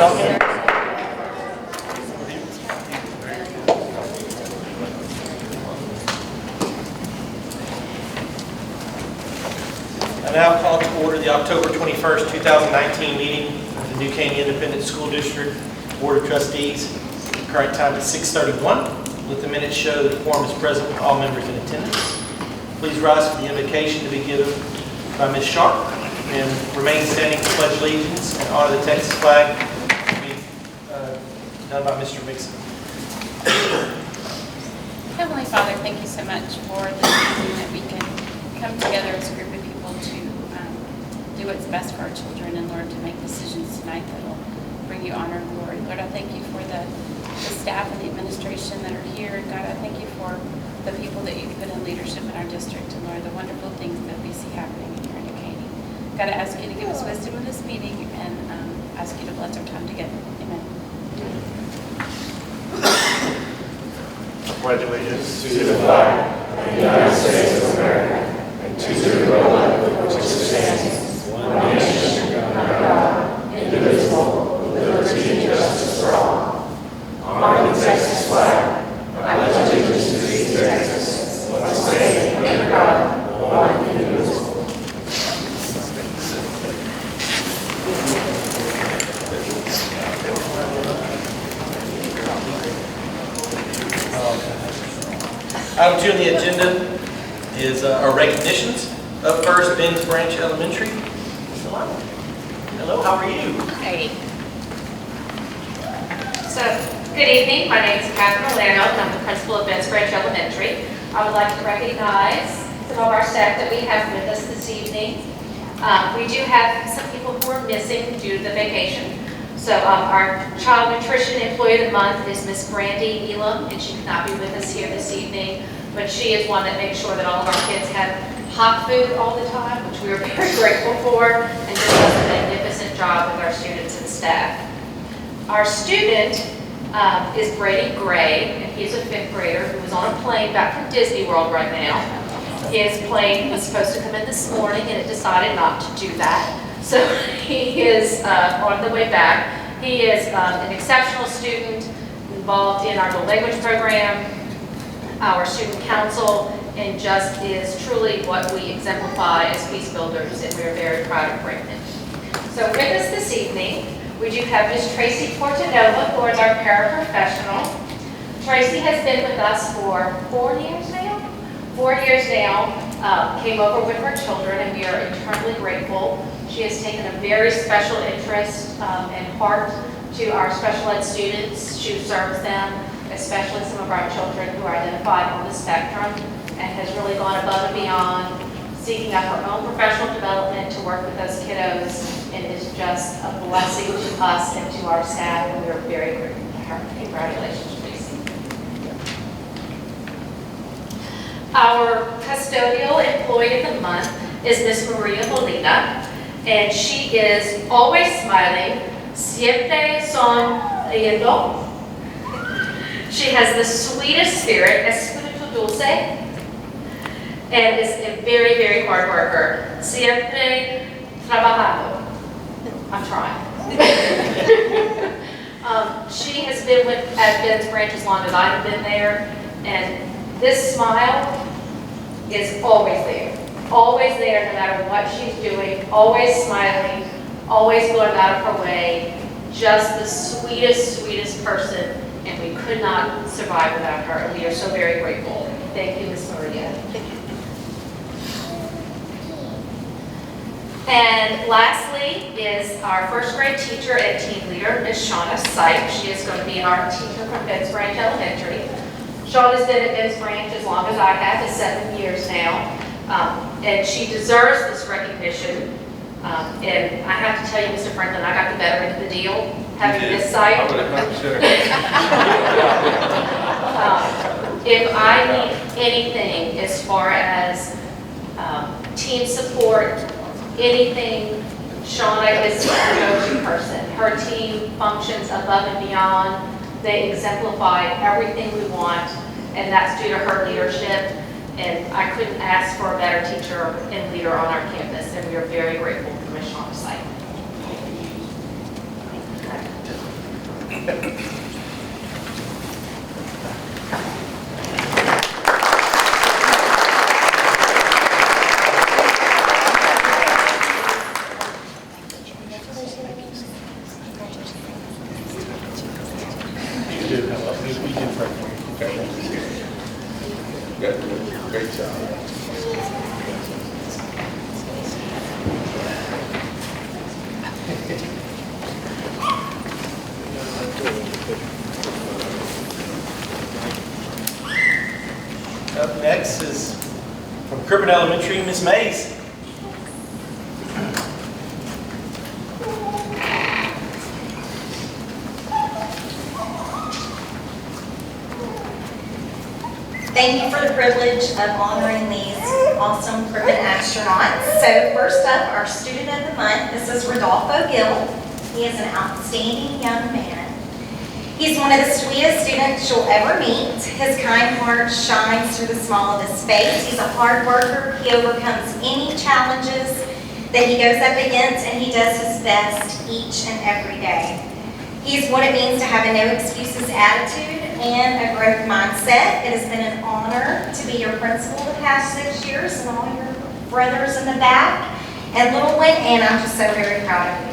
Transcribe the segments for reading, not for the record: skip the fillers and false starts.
I now call to order the October 21st, 2019 meeting of the New Caney Independent School District Board of Trustees. Current time is 6:31. Let the minutes show that the quorum is present with all members in attendance. Please rise for the invocation to be given by Ms. Sharp, and remain standing to pledge allegiance and honor the Texas flag to be done by Mr. Mixon. Heavenly Father, thank you so much for this evening that we can come together as a group of people to do what's best for our children and, Lord, to make decisions tonight that will bring you honor and glory. Lord, I thank you for the staff and the administration that are here. God, I thank you for the people that you've put in leadership in our district, and, Lord, the wonderful things that we see happening here in New Caney. God, I ask you to give us wisdom in this meeting and ask you to bless our time together. Amen. Pledge allegiance to the flag of the United States of America and to the republic which stands one nation under God, indivisible, with liberty and justice for all. Honor the Texas flag. I pledge allegiance to these Texas, one state under God, one indivisible. Item 2 on the agenda is our recognitions. Up first, Ben's Branch Elementary. Hello, how are you? Hey. So, good evening. My name is Catherine Orlando, and I'm the principal of Ben's Branch Elementary. I would like to recognize some of our staff that we have with us this evening. We do have some people who are missing due to the vacation. So our child nutrition employee of the month is Miss Brandy Elam, and she could not be with us here this evening, but she is one that makes sure that all of our kids have hot food all the time, which we are very grateful for, and just does a magnificent job with our students and staff. Our student is Brady Gray, and he's a 5th grader who was on a plane back from Disney World right now. His plane was supposed to come in this morning, and it decided not to do that. So he is on the way back. He is an exceptional student involved in our dual language program, our student council, and just is truly what we exemplify as peace builders, and we are very proud of Crippen. So with us this evening, we do have Ms. Tracy Portanova, who is our paraprofessional. Tracy has been with us for 4 years now. 4 years now, came over with her children, and we are eternally grateful. She has taken a very special interest and heart to our special ed students. She serves them, especially some of our children who are identified on the spectrum, and has really gone above and beyond, seeking out her own professional development to work with those kiddos, and is just a blessing to us and to our staff, and we are very grateful to her. Congratulations, Tracy. Our custodial employee of the month is Miss Maria Molina, and she is always smiling, siempre sonriendo. She has the sweetest spirit, espíritu dulce, and is a very, very hard worker. Siempre trabajando. I'm trying. She has been at Ben's Branch as long as I've been there, and this smile is always there. Always there, no matter what she's doing, always smiling, always going out of her way, just the sweetest, sweetest person, and we could not survive without her, and we are so very grateful. Thank you, Ms. Maria. And lastly is our 1st grade teacher and team leader, Ms. Shauna Sykes. She is going to be our teacher from Ben's Branch Elementary. Shauna's been at Ben's Branch as long as I have, is 7 years now. And she deserves this recognition. And I have to tell you, Mr. Franklin, I got the better end of the deal, having this site. If I need anything as far as team support, anything, Shauna is the go-to person. Her team functions above and beyond. They exemplify everything we want, and that's due to her leadership. And I couldn't ask for a better teacher and leader on our campus, and we are very grateful for Ms. Shauna's site. Crippen Elementary, Ms. Mays. Thank you for the privilege of honoring these awesome Crippen astronauts. So first up, our student of the month, this is Rodolfo Gill. He is an outstanding young man. He's one of the sweetest students you'll ever meet. His kind heart shines through the smile of his face. He's a hard worker. He overcomes any challenges that he goes up against, and he does his best each and every day. He's what it means to have a no excuses attitude and a growth mindset. It has been an honor to be your principal the past 6 years, and all your brothers in the back and little one, and I'm just so very proud of you.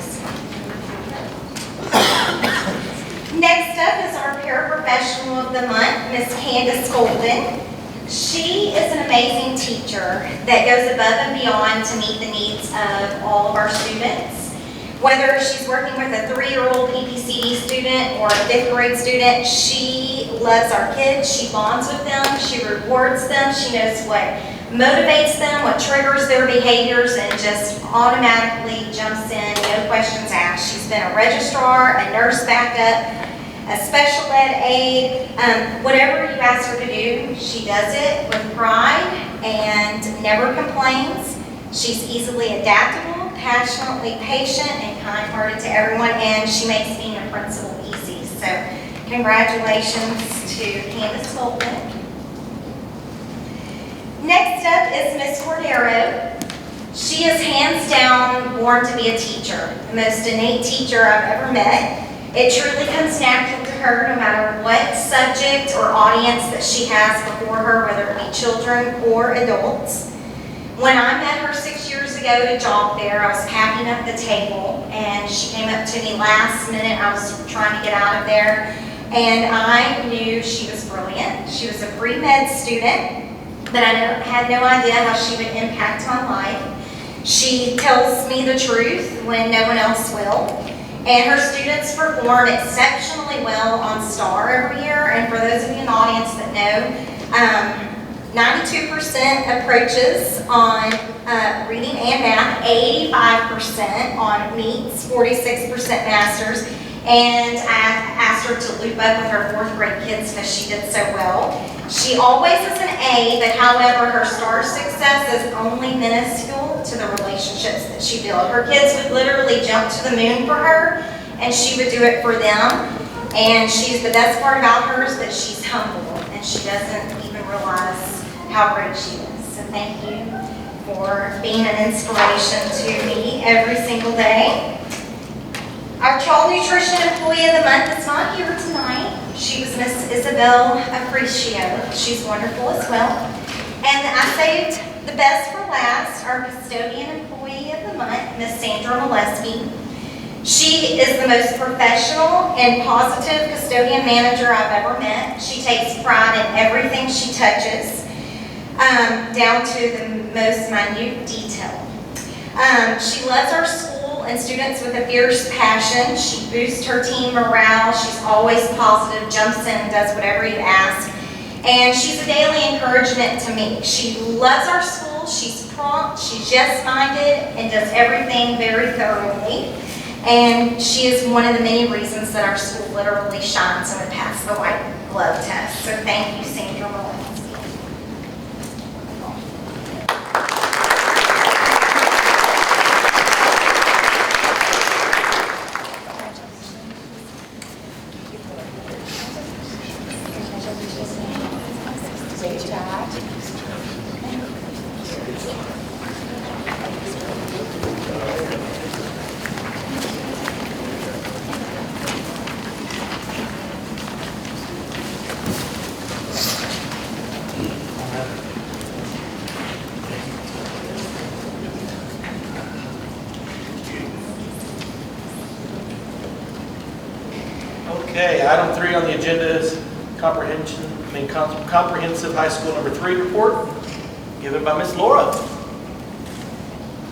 Next up is our paraprofessional of the month, Miss Candace Golden. She is an amazing teacher that goes above and beyond to meet the needs of all of our students. Whether she's working with a 3-year-old PPCD student or a 5th grade student, she loves our kids, she bonds with them, she rewards them, she knows what motivates them, what triggers their behaviors, and just automatically jumps in, no questions asked. She's been a registrar, a nurse backup, a special ed aide, whatever you ask her to do, she does it with pride and never complains. She's easily adaptable, passionately patient, and kind-hearted to everyone, and she makes being a principal easy. So congratulations to Candace Golden. Next up is Miss Cordero. She is hands down born to be a teacher, the most innate teacher I've ever met. It truly comes natural to her no matter what subject or audience that she has before her, whether it be children or adults. When I met her 6 years ago to job fair, I was packing up the table, and she came up to me last minute. I was trying to get out of there, and I knew she was brilliant. She was a pre-med student, but I had no idea how she would impact my life. She tells me the truth when no one else will. And her students perform exceptionally well on STAR every year. And for those of you in the audience that know, 92% approaches on reading and math, 85% on meets, 46% masters. And I asked her to loop up with her 4th grade kids because she did so well. She always is an A, but however, her STAR success is only minuscule to the relationships that she built. Her kids would literally jump to the moon for her, and she would do it for them. And the best part about her is that she's humble, and she doesn't even realize how great she is. So thank you for being an inspiration to me every single day. Our Child Nutrition Employee of the Month is not here tonight. She was Miss Isabel Apprecio. She's wonderful as well. And I saved the best for last, our Custodian Employee of the Month, Miss Sandra Molesky. She is the most professional and positive custodian manager I've ever met. She takes pride in everything she touches, down to the most minute detail. She loves our school and students with a fierce passion. She boosts her team morale. She's always positive, jumps in, does whatever you ask. And she's a daily encouragement to me. She loves our school. She's prompt. She's yes-minded and does everything very thoroughly. And she is one of the many reasons that our school literally shines when it passes the white glove test. So thank you, Sandra Molesky. Okay, item 3 on the agenda is comprehensive high school number 3 report given by Miss Laura.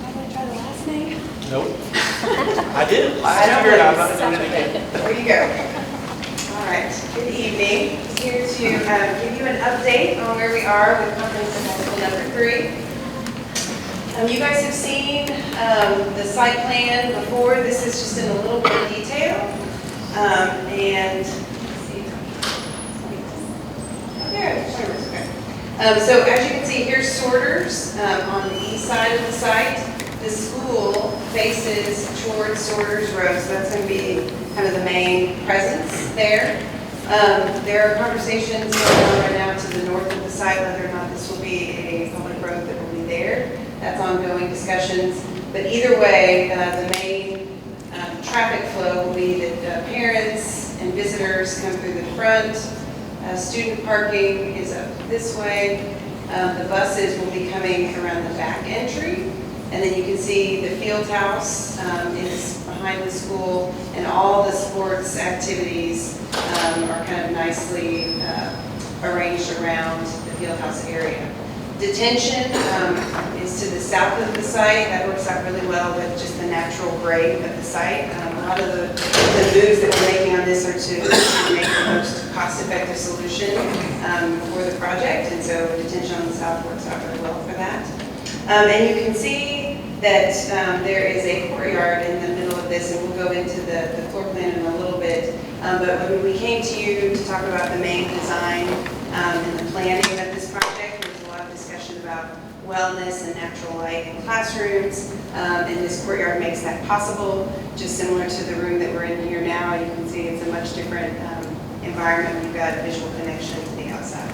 I'm going to try the last name. Nope. I did it last year and I'm not doing it again. There you go. All right, good evening. Here to give you an update on where we are with comprehensive high school number 3. You guys have seen the site plan before. This is just in a little bit of detail. And let's see. Oh, there, okay. So as you can see, here's sorters on the east side of the site. The school faces towards Sorters Road, so that's going to be kind of the main presence there. There are conversations going on right now to the north of the site, whether or not this will be a public road that will be there. That's ongoing discussions. But either way, the main traffic flow will be that parents and visitors come through the front. Student parking is up this way. The buses will be coming around the back entry. And then you can see the field house is behind the school, and all the sports activities are kind of nicely arranged around the field house area. Detention is to the south of the site. That works out really well with just the natural grade of the site. A lot of the moves that we're making on this are to make the most cost-effective solution for the project, and so detention on the south works out really well for that. And you can see that there is a courtyard in the middle of this, and we'll go into the floor plan in a little bit. But when we came to you to talk about the main design and the planning of this project, there was a lot of discussion about wellness and natural light in classrooms, and this courtyard makes that possible. Just similar to the room that we're in here now, you can see it's a much different environment. You've got a visual connection to the outside.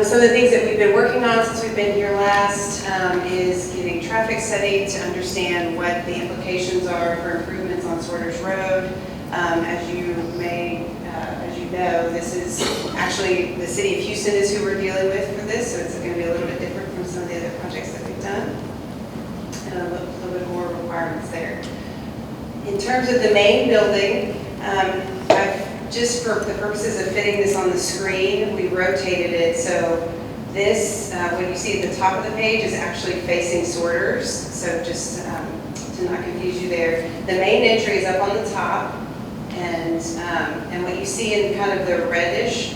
Some of the things that we've been working on since we've been here last is getting traffic study to understand what the implications are for improvements on Sorters Road. As you know, this is actually the city of Houston is who we're dealing with for this, so it's going to be a little bit different from some of the other projects that we've done, and a little bit more requirements there. In terms of the main building, just for the purposes of fitting this on the screen, we rotated it so this, what you see at the top of the page is actually facing Sorters, so just to not confuse you there. The main entry is up on the top, and what you see in kind of the reddish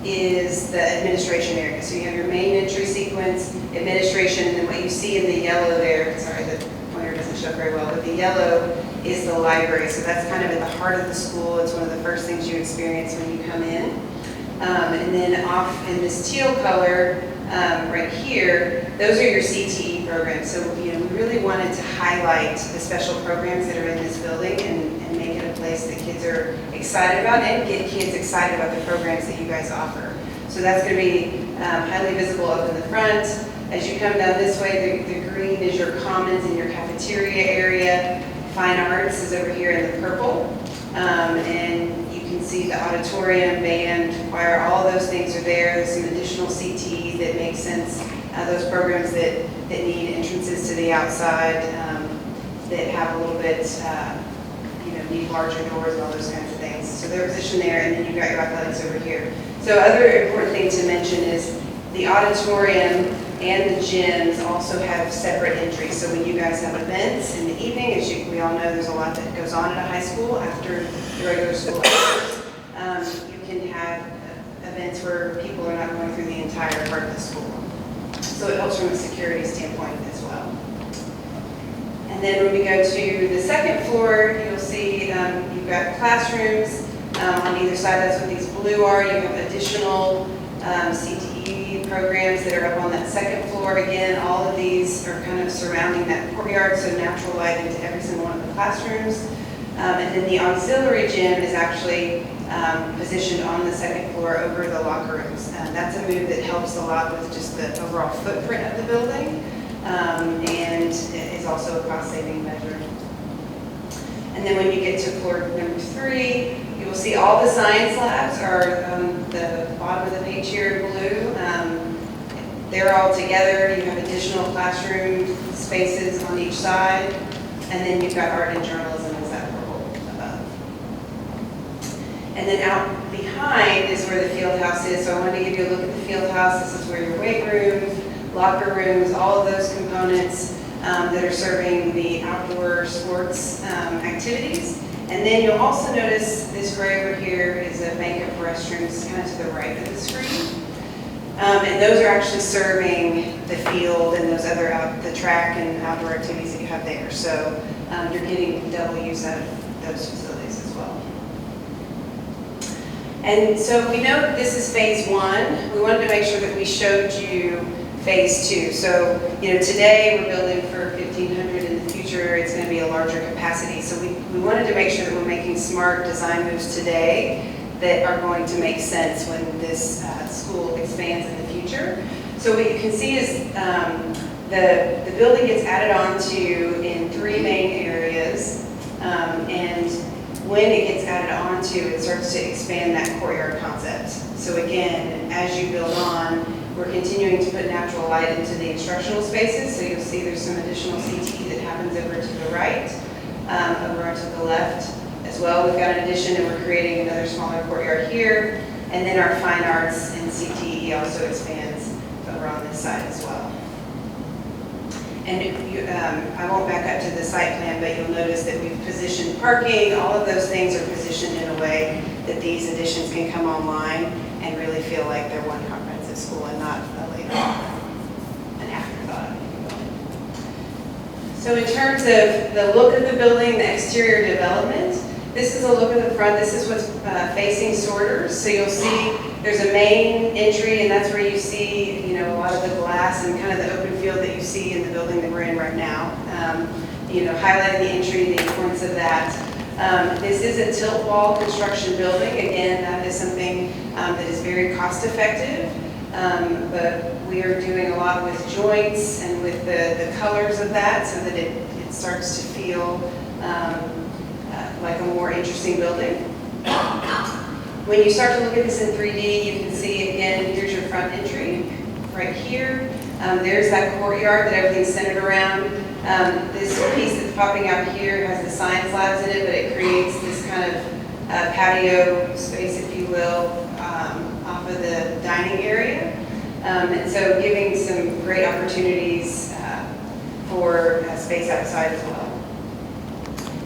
is the administration area. So you have your main entry sequence, administration, and then what you see in the yellow there, sorry, the pointer doesn't show very well, but the yellow is the library. So that's kind of at the heart of the school. It's one of the first things you experience when you come in. And then off in this teal color right here, those are your CTE programs. So we really wanted to highlight the special programs that are in this building and make it a place that kids are excited about, and get kids excited about the programs that you guys offer. So that's going to be highly visible up in the front. As you come down this way, the green is your commons and your cafeteria area. Fine arts is over here in the purple. And you can see the auditorium, band, choir, all those things are there. There's some additional CTEs that make sense. Those programs that need entrances to the outside, that have a little bit, need larger doors and all those kinds of things. So they're positioned there, and then you've got your athletics over here. So other important thing to mention is the auditorium and the gyms also have separate entries. So when you guys have events in the evening, as we all know, there's a lot that goes on at a high school after the regular school hours. You can have events where people are not going through the entire part of the school. So it helps from a security standpoint as well. And then when we go to the second floor, you'll see you've got classrooms on either side. That's what these blue are. You have additional CTE programs that are up on that second floor. Again, all of these are kind of surrounding that courtyard, so natural light into every single one of the classrooms. And then the auxiliary gym is actually positioned on the second floor over the locker rooms. That's a move that helps a lot with just the overall footprint of the building, and is also a cost-saving measure. And then when you get to floor number 3, you will see all the science labs are on the bottom of the page here in blue. They're all together. You have additional classroom spaces on each side. And then you've got art and journalism as that purple above. And then out behind is where the field house is. So I wanted to give you a look at the field house. This is where your weight room, locker rooms, all of those components that are serving the outdoor sports activities. And then you'll also notice this gray over here is a makeup restrooms kind of to the right of the screen. And those are actually serving the field and those other the track and outdoor activities that you have there. So you're getting double use out of those facilities as well. And so we know that this is phase 1. We wanted to make sure that we showed you phase 2. So, today we're building for 1,500. In the future, it's going to be a larger capacity. So we wanted to make sure that we're making smart design moves today that are going to make sense when this school expands in the future. So what you can see is the building gets added onto in 3 main areas, and when it gets added onto, it starts to expand that courtyard concept. So again, as you build on, we're continuing to put natural light into the instructional spaces. So you'll see there's some additional CTE that happens over to the right, over to the left as well. We've got an addition, and we're creating another smaller courtyard here. And then our fine arts and CTE also expands over on this side as well. And I won't back up to the site plan, but you'll notice that we've positioned parking. All of those things are positioned in a way that these additions can come online and really feel like they're one comprehensive school and not a later an afterthought. So in terms of the look of the building, the exterior development, this is a look at the front. This is what's facing Sorters. So you'll see there's a main entry, and that's where you see, a lot of the glass and kind of the open field that you see in the building that we're in right now. Highlighting the entry, the importance of that. This is a tilt wall construction building. Again, that is something that is very cost effective, but we are doing a lot with joints and with the colors of that so that it starts to feel like a more interesting building. When you start to look at this in 3D, you can see, again, here's your front entry right here. There's that courtyard that everything's centered around. This piece that's popping out here has the science labs in it, but it creates this kind of patio space, if you will, off of the dining area. And so giving some great opportunities for space outside as well.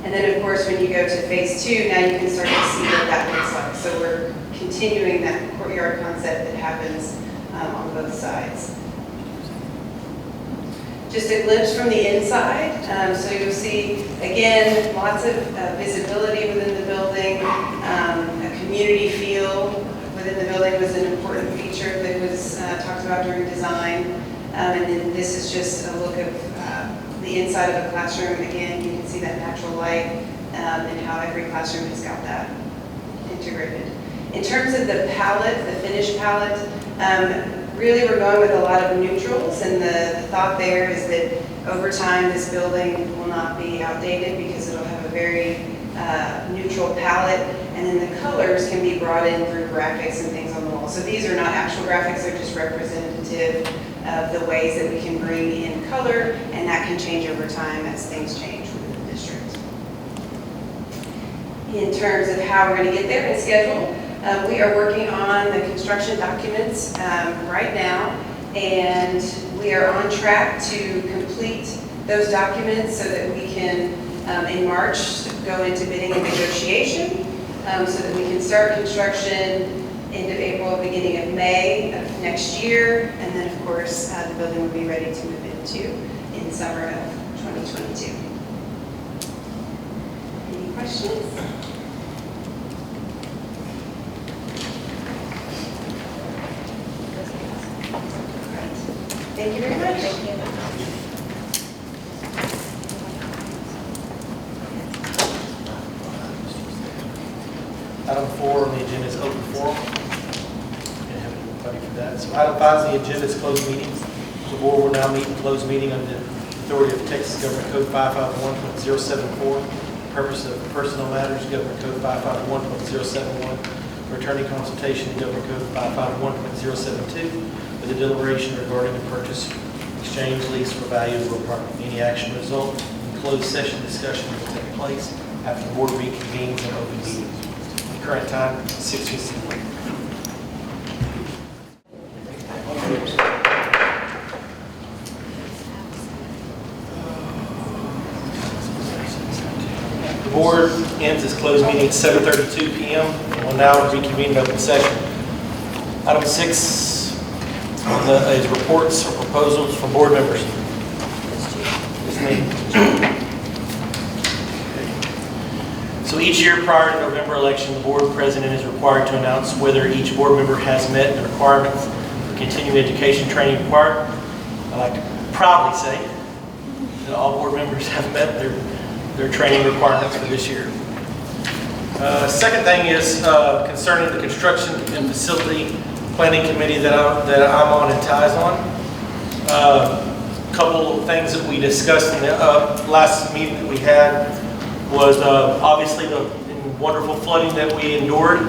And then, of course, when you go to phase 2, now you can start to see what that looks like. So we're continuing that courtyard concept that happens on both sides. Just a glimpse from the inside. So you'll see, again, lots of visibility within the building. A community feel within the building was an important feature that was talked about during design. And then this is just a look of the inside of a classroom. Again, you can see that natural light and how every classroom has got that integrated. In terms of the palette, the finished palette, really we're going with a lot of neutrals, and the thought there is that over time this building will not be outdated because it'll have a very neutral palette, and then the colors can be brought in through graphics and things on the wall. So these are not actual graphics, they're just representative of the ways that we can bring in color, and that can change over time as things change within the district. In terms of how we're going to get there and schedule, we are working on the construction documents right now, and we are on track to complete those documents so that we can, in March, go into bidding and negotiation, so that we can start construction end of April, beginning of May of next year, and then of course the building will be ready to move into in summer of 2022. Any questions? Thank you very much. Thank you. Item 4 on the agenda is open forum. Didn't have anybody for that. So item 5 on the agenda is closed meetings. The board will now meet in closed meeting under the authority of Texas Government Code 551.074. Purpose of personnel matters, Government Code 551.071. Returning consultation, Government Code 551.072. With a deliberation regarding the purchase, exchange, lease, or value of real property. Any action result in closed session discussion will take place after the board reconvenes in open meeting. Current time, 6:50. The board ends its closed meeting at 7:32 p.m. and will now reconvene in open session. Item 6 Is reports or proposals from board members? It's me. So each year prior to November election, the board president is required to announce whether each board member has met the requirements for continuing education training required. I like to proudly say that all board members have met their training requirements for this year. Second thing is concerning the construction and facility planning committee that I'm on and Ty's on. A couple of things that we discussed in the last meeting that we had was obviously the wonderful flooding that we endured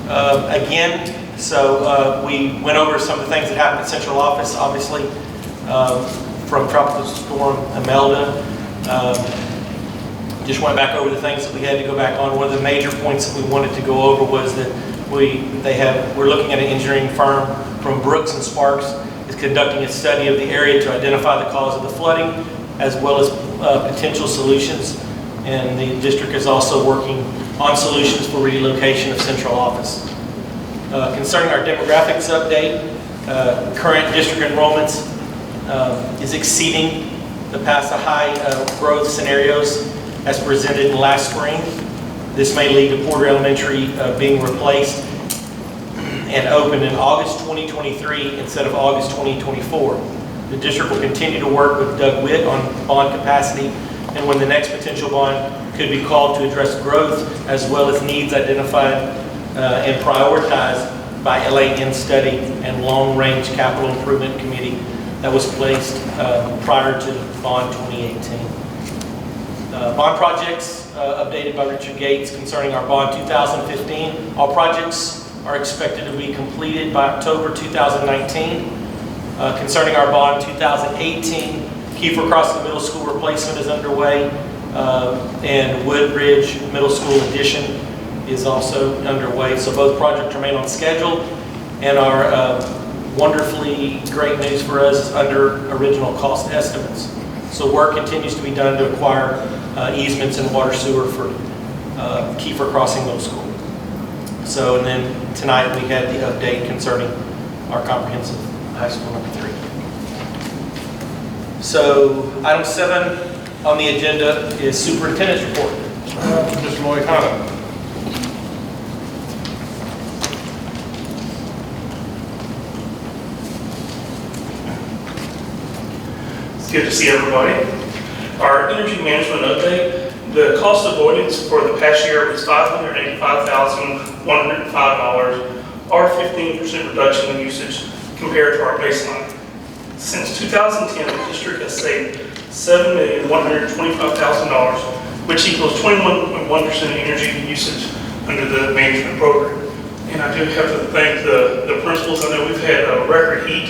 again. So we went over some of the things that happened at central office, obviously from Tropical Storm Imelda. Just went back over the things that we had to go back on. One of the major points that we wanted to go over was that we're looking at an engineering firm from Brooks and Sparks is conducting a study of the area to identify the cause of the flooding as well as potential solutions. And the district is also working on solutions for relocation of central office. Concerning our demographics update, current district enrollments is exceeding the past high growth scenarios as presented last spring. This may lead to Porter Elementary being replaced and open in August 2023 instead of August 2024. The district will continue to work with Dogwood on bond capacity and when the next potential bond could be called to address growth as well as needs identified and prioritized by LAN Study and Long Range Capital Improvement Committee that was placed prior to bond 2018. Bond projects updated by Richard Gates concerning our bond 2015. All projects are expected to be completed by October 2019. Concerning our bond 2018, Kiefer Crossing Middle School replacement is underway and Woodridge Middle School addition is also underway. So both projects remain on schedule and are wonderfully great news for us is under original cost estimates. So work continues to be done to acquire easements and water sewer for Kiefer Crossing Middle School. So, and then tonight we had the update concerning our comprehensive high school number 3. So, item 7 on the agenda is superintendent's report. Mr. Moicano. It's good to see everybody. Our energy management update, the cost avoidance for the past year was $585,105, or 15% reduction in usage compared to our baseline. Since 2010, the district has saved $7,125,000, which equals 21.1% energy usage under the management program. And I do have to thank the principals. I know we've had a record heat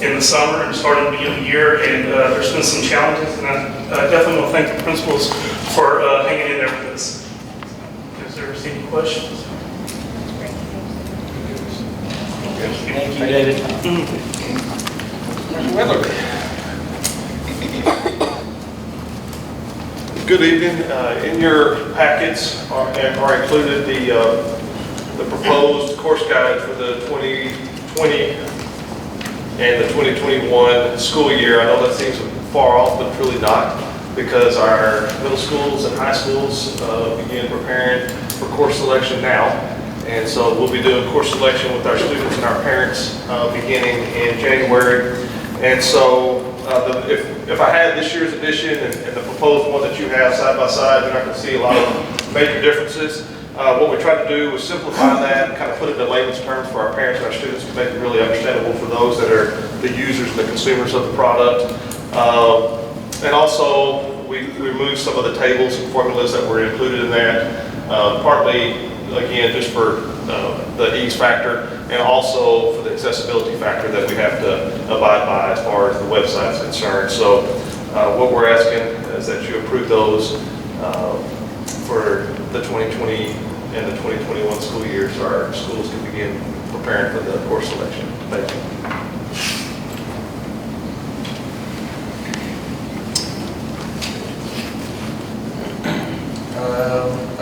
in the summer and starting the beginning of the year, and there's been some challenges, and I definitely want to thank the principals for hanging in there with us. Is there any questions? Thank you, David. Good evening. In your packets are included the proposed course guide for the 2020 and the 2021 school year. I know that seems far off, but it's really not, because our middle schools and high schools begin preparing for course selection now. And so we'll be doing course selection with our students and our parents beginning in January. And so if I had this year's edition and the proposed one that you have side by side, then I can see a lot of major differences. What we tried to do was simplify that and kind of put it in layman's terms for our parents and our students to make it really understandable for those that are the users and the consumers of the product. And also, we removed some of the tables and formulas that were included in that, partly, again, just for the ease factor and also for the accessibility factor that we have to abide by as far as the website is concerned. So what we're asking is that you approve those for the 2020 and the 2021 school year, so our schools can begin preparing for the course selection. Thank you.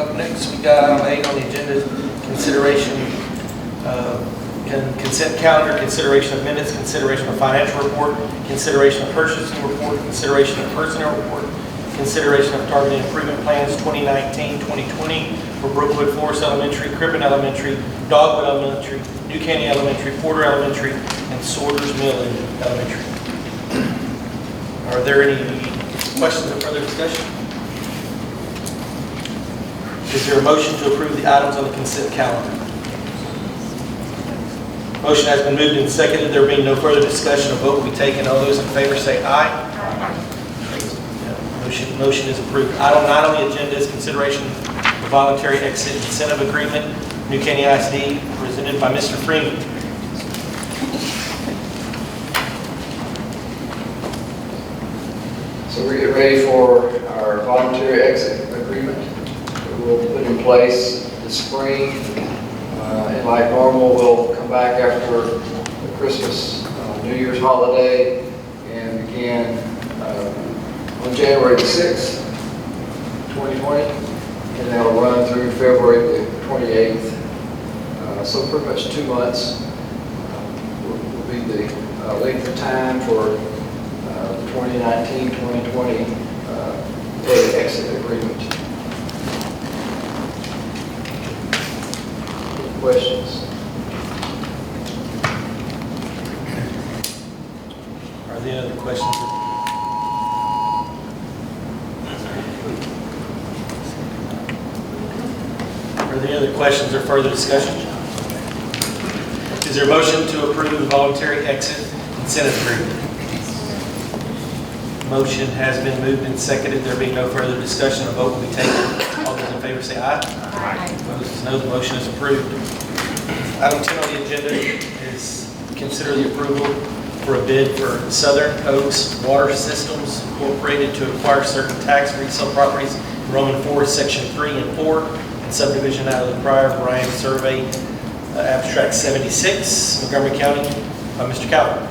Up next, we got item 8 on the agenda, consideration Consent calendar, consideration of minutes, consideration of financial report, consideration of purchasing report, consideration of personnel report, consideration of targeted improvement plans 2019-2020 for Brookwood Forest Elementary, Crippen Elementary, Dogwood Elementary, New Caney Elementary, Porter Elementary, and Sorters Mill Elementary. Are there any questions or further discussion? Is there a motion to approve the items on the consent calendar? Motion has been moved and seconded. There being no further discussion, a vote will be taken. All those in favor say aye. Motion is approved. Item 9 on the agenda is consideration of voluntary exit incentive agreement, New Caney ISD, presented by Mr. Freeman. So we're getting ready for our voluntary exit agreement that we'll put in place this spring. And like normal, we'll come back after the Christmas, New Year's holiday and begin on January the 6th, 2020. And that'll run through February the 28th. So pretty much 2 months will be the length of time for the 2019-2020 exit agreement. Any questions? Are there any other questions? Are there any other questions or further discussion? Is there a motion to approve the voluntary exit incentive agreement? Motion has been moved and seconded. There being no further discussion, a vote will be taken. All those in favor say aye. Aye. Opposed is no. The motion is approved. Item 10 on the agenda is consider the approval for a bid for Southern Oaks Water Systems Incorporated to acquire certain tax resale properties in Roman Forest, Section 3 and 4, and subdivision out of the prior Bryan Survey, Abstract 76, Montgomery County, by Mr. Calvin.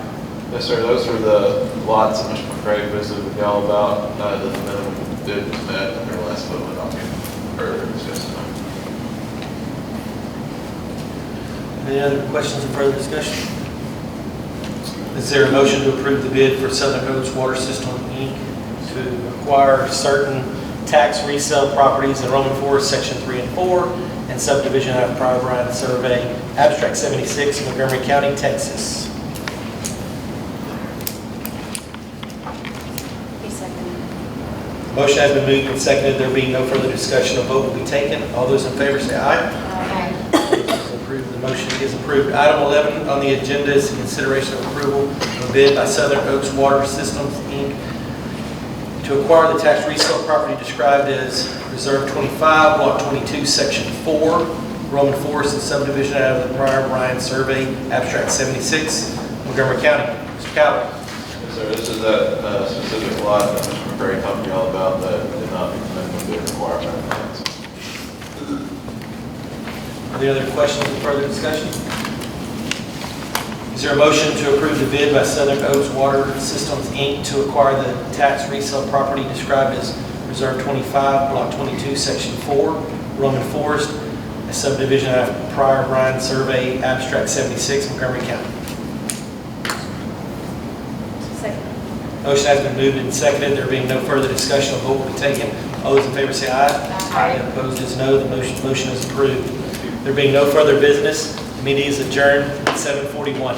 Yes, sir. Those are the lots that Mr. McCray visited with y'all about. The minimum bid was met in their last vote document earlier discussed tonight. Any other questions or further discussion? Is there a motion to approve the bid for Southern Oaks Water System, Inc. to acquire certain tax resale properties in Roman Forest, Section 3 and 4, and subdivision out of prior Bryan Survey, Abstract 76, Montgomery County, Texas? Motion has been moved and seconded. There being no further discussion, a vote will be taken. All those in favor say aye. Aye. Approved. The motion is approved. Item 11 on the agenda is consideration of approval of a bid by Southern Oaks Water Systems, Inc. to acquire the tax resale property described as Reserve 25, Block 22, Section 4, Roman Forest and subdivision out of the prior Bryan Survey, Abstract 76, Montgomery County. Mr. Calvin. Yes, sir. This is that specific lot that Mr. McCray talked to y'all about that did not meet the minimum bid requirement. Are there other questions or further discussion? Is there a motion to approve the bid by Southern Oaks Water Systems, Inc. to acquire the tax resale property described as Reserve 25, Block 22, Section 4, Roman Forest, a subdivision out of prior Bryan Survey, Abstract 76, Montgomery County? Second. Motion has been moved and seconded. There being no further discussion, a vote will be taken. All those in favor say aye. Aye. Opposed is no. The motion is approved. There being no further business, the meeting is adjourned at 7:41.